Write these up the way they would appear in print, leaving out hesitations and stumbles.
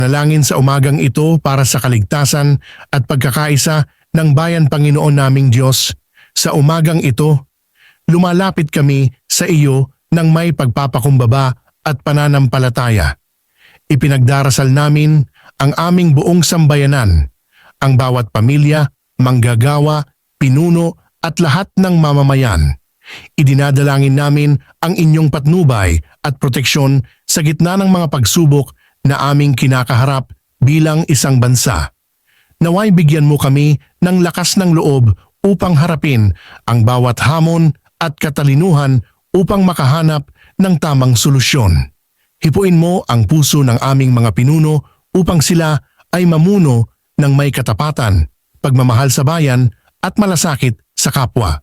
Nalangin sa umagang ito para sa kaligtasan at pagkakaisa ng bayan, Panginoon naming Diyos. Sa umagang ito, lumalapit kami sa iyo ng may pagpapakumbaba at pananampalataya. Ipinagdarasal namin ang aming buong sambayanan, ang bawat pamilya, manggagawa, pinuno at lahat ng mamamayan. Idinadalangin namin ang inyong patnubay at proteksyon sa gitna ng mga pagsubok na aming kinakaharap bilang isang bansa. Naway bigyan mo kami ng lakas ng loob upang harapin ang bawat hamon at katalinuhan upang makahanap ng tamang solusyon. Hipuin mo ang puso ng aming mga pinuno upang sila ay mamuno ng may katapatan, pagmamahal sa bayan at malasakit sa kapwa.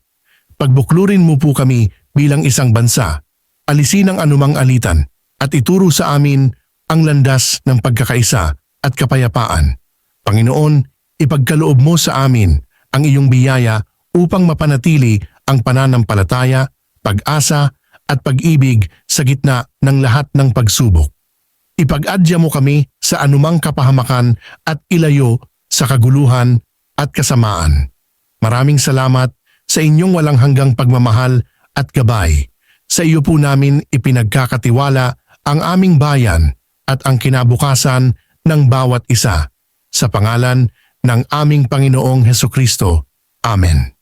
Pagbuklurin mo po kami bilang isang bansa, alisin ang anumang alitan at ituro sa amin ang landas ng pagkakaisa at kapayapaan. Panginoon, ipagkaloob mo sa amin ang iyong biyaya upang mapanatili ang pananampalataya, pag-asa at pag-ibig sa gitna ng lahat ng pagsubok. Ipag-adya mo kami sa anumang kapahamakan at ilayo sa kaguluhan at kasamaan. Maraming salamat sa inyong walang hanggang pagmamahal at gabay. Sa iyo po namin ipinagkakatiwala ang aming bayan at ang kinabukasan ng bawat isa. Sa pangalan ng aming Panginoong Hesukristo. Amen.